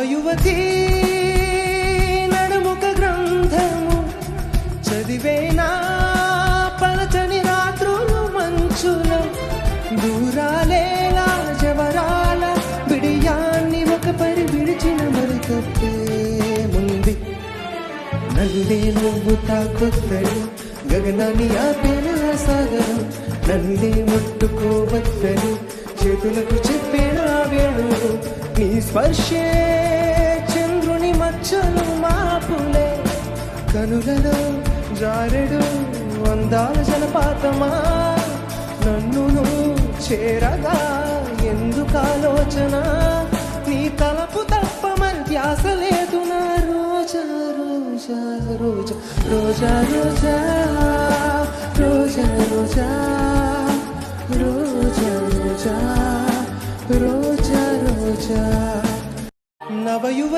నవయువతి నడుముక గ్రంథము చదివేనా పలచని రాత్రులు మంచులో దూరాలేలా జవరాల బిడియాన్ని ఒక పరి విడిచిన మరికప్పే ముంది నన్నే నువ్వు తాకొత్తని గగనాన్ని ఆపేన సాగరం నన్నే ముట్టుకోవద్దని చేతులకు చెప్పేనా వేణు నీ స్పర్శే చంద్రుని మచ్చలు మాపులే కనులలో జారెడు అందాల జలపాతమా నన్ను చేరగా ఎందుకు ఆలోచన నీ తలపు తప్ప మరి ధ్యాస లేదు నా రోజా రోజా రోజా రోజా రోజా రోజా రోజా రోజా రోజా రోజా రోజా నవయువ